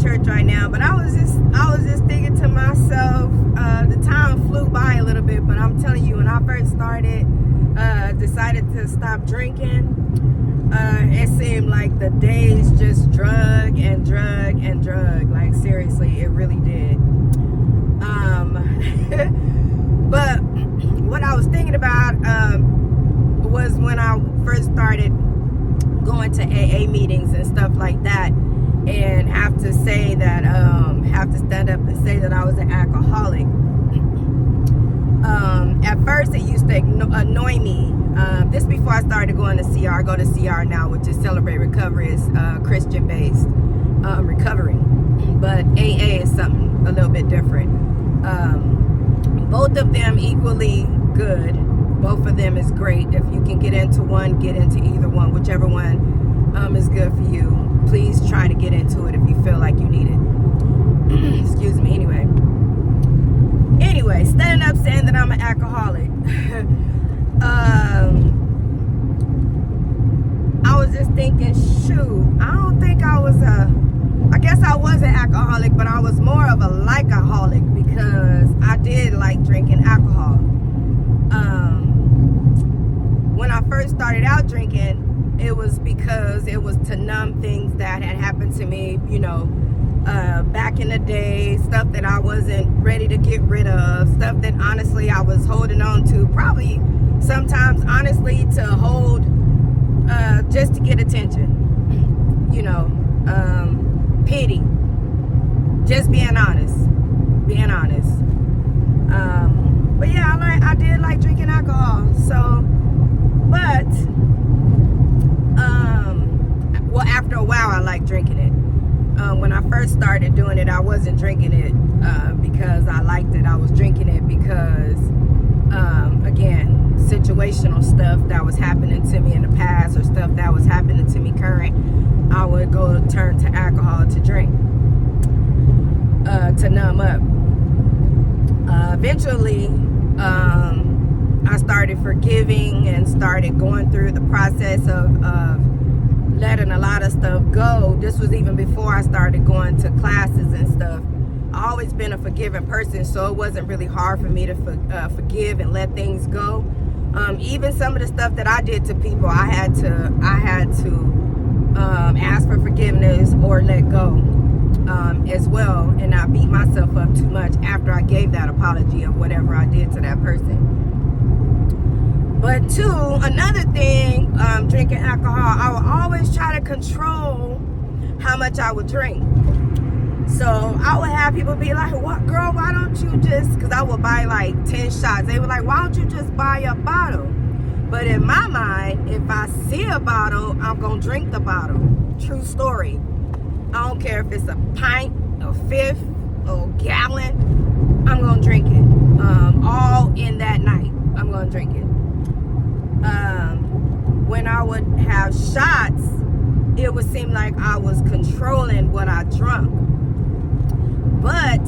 church right now, but I was just thinking to myself, the time flew by a little bit, but I'm telling you, when I first started, decided to stop drinking, it seemed like the days just drug and drug and drug. Like, seriously, it really did. But what I was thinking about was when I first started going to AA meetings and stuff like that, and have to say that, have to stand up and say that I was an alcoholic. At first, it used to annoy me. This before I started going to CR. I go to CR now, which is Celebrate Recovery. It's Christian-based recovery. But AA is something a little bit different. Both of them equally good. Both of them is great. If you can get into one, get into either one. Whichever one is good for you. Please try to get into it if you feel like you need it. Excuse me. Anyway, standing up saying that I'm an alcoholic. I was just thinking, shoot, I don't think I guess I was an alcoholic, but I was more of a like-aholic because I did like drinking alcohol. When I first started out drinking, it was because it was to numb things that had happened to me, back in the day, stuff that I wasn't ready to get rid of, stuff that honestly I was holding on to, probably sometimes honestly to hold, just to get attention, pity, just being honest. But yeah, I did like drinking alcohol, so, but, well, after a while, I liked drinking it. When I first started doing it, I wasn't drinking it because I liked it. I was drinking it because, again, situational stuff that was happening to me in the past or stuff that was happening to me current, I would go turn to alcohol to drink, to numb up. Eventually, I started forgiving and started going through the process of letting a lot of stuff go. This was even before I started going to classes and stuff. I've always been a forgiving person, so it wasn't really hard for me to forgive and let things go. Even some of the stuff that I did to people, I had to ask for forgiveness or let go as well, and not beat myself up too much after I gave that apology of whatever I did to that person. But two, another thing, drinking alcohol, I would always try to control how much I would drink. So I would have people be like, "What, girl, why don't you just," because I would buy like 10 shots. They were like, "Why don't you just buy a bottle?" But in my mind, if I see a bottle, I'm going to drink the bottle. True story. I don't care if it's a pint, a fifth, or a gallon. I'm going to drink it. All in that night, I'm going to drink it. When I would have shots, it would seem like I was controlling what I drank. But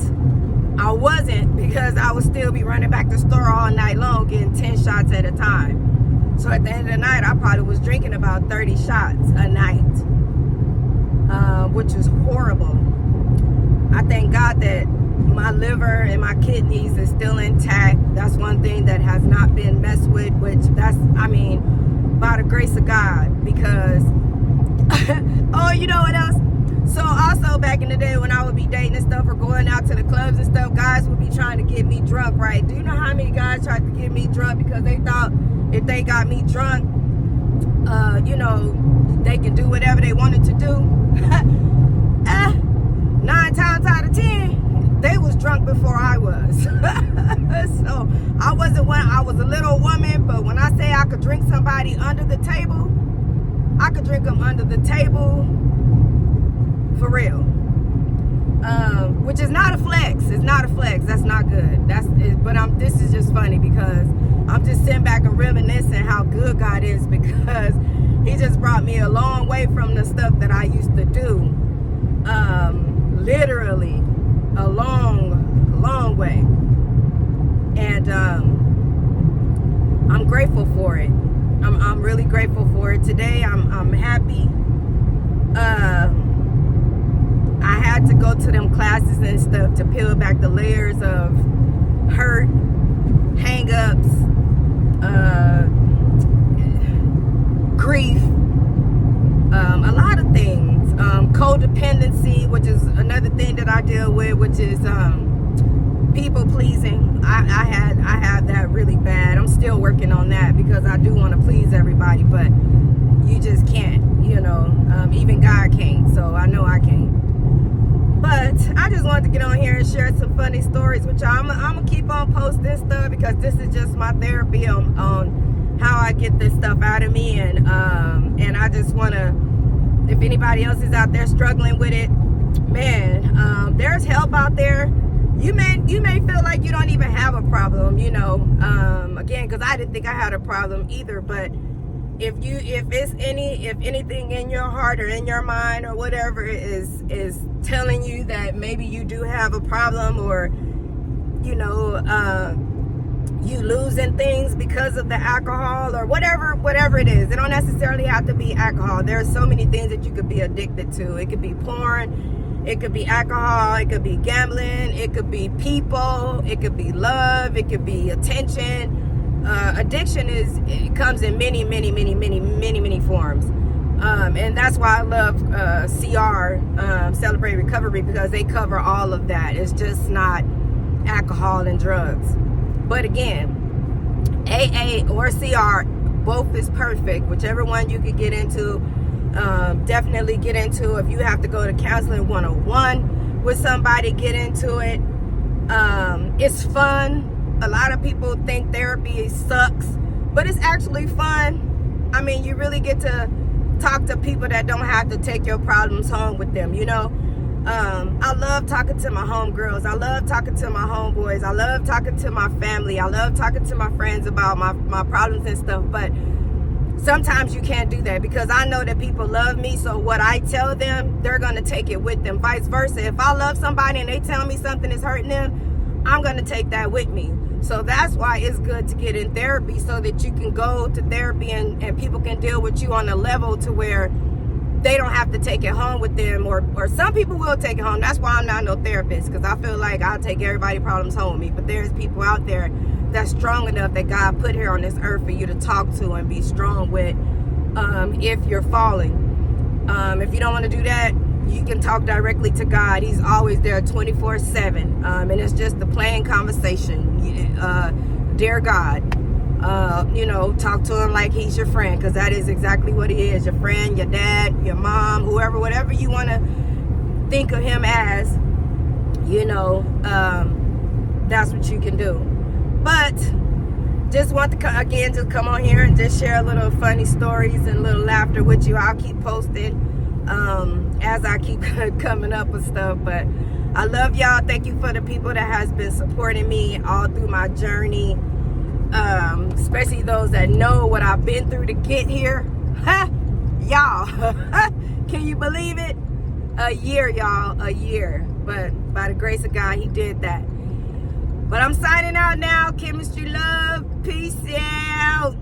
I wasn't, because I would still be running back to the store all night long getting 10 shots at a time. So at the end of the night, I probably was drinking about 30 shots a night, which is horrible. I thank God that my liver and my kidneys is still intact. That's one thing that has not been messed with, which by the grace of God, because, oh, you know what else? So also back in the day when I would be dating and stuff or going out to the clubs and stuff, guys would be trying to get me drunk, right? Do you know how many guys tried to get me drunk because they thought if they got me drunk, they could do whatever they wanted to do? 9 times out of 10, they was drunk before I was. So I wasn't one. I was a little woman, but when I say I could drink somebody under the table, I could drink them under the table for real. Which is not a flex. It's not a flex. That's not good. This is just funny because I'm just sitting back and reminiscing how good God is, because He just brought me a long way from the stuff that I used to do. Literally a long way. And I'm grateful for it. I'm really grateful for it. Today I'm happy. I had to go to peel back the layers of hurt, hang-ups, grief, a lot of things, codependency, which is another thing that I deal with, which is people pleasing. I have that really bad. I'm still working on that because I do want to please everybody, but you just can't, you know. Even God can't, so I know I can't. But I just wanted to get on here and share some funny stories with y'all. I'm gonna keep on posting stuff because this is just my therapy on how I get this stuff out of me, and I just want to, if anybody else is out there struggling with it, man, there's help out there. You may feel like you don't even have a problem, you know. Again, because I didn't think I had a problem either, but if anything in your heart or in your mind or whatever is telling you that maybe you do have a problem, or you know, you losing things because of the alcohol or whatever it is. It don't necessarily have to be alcohol. There are so many things that you could be addicted to. It could be porn, it could be alcohol, it could be gambling, it could be people, it could be love, it could be attention. Addiction it comes in many forms, and that's why I love CR, Celebrate Recovery, because they cover all of that. It's just not alcohol and drugs. But again, AA or CR, both is perfect. Whichever one you could get into, definitely get into. If you have to go to counseling 101 with somebody, get into it. It's fun. A lot of people think therapy sucks, but it's actually fun. I mean, you really get to talk to people that don't have to take your problems home with them, you know. I love talking to my homegirls. I love talking to my homeboys. I love talking to my family. I love talking to my friends about my problems and stuff, but sometimes you can't do that because I know that people love me, so what I tell them, they're going to take it with them. Vice versa. If I love somebody and they tell me something is hurting them, I'm going to take that with me. So that's why it's good to get in therapy, so that you can go to therapy and people can deal with you on a level to where they don't have to take it home with them, or some people will take it home. That's why I'm not no therapist, because I feel like I'll take everybody's problems home with me. But there's people out there that's strong enough that God put here on this earth for you to talk to and be strong with if you're falling. If you don't want to do that, you can talk directly to God. He's always there 24/7, and it's just a plain conversation. Dear God, you know, talk to him like he's your friend, because that is exactly what he is. Your friend, your dad, your mom, whoever, whatever you want to think of him as, you know, that's what you can do. But just want to again just come on here and just share a little funny stories and a little laughter with you. I'll keep posting as I keep coming up with stuff, but I love y'all. Thank you for the people that has been supporting me all through my journey, especially those that know what I've been through to get here. Y'all, can you believe it? A year, y'all, a year. But by the grace of God, he did that. But I'm signing out now. Chemistry Love. Peace out.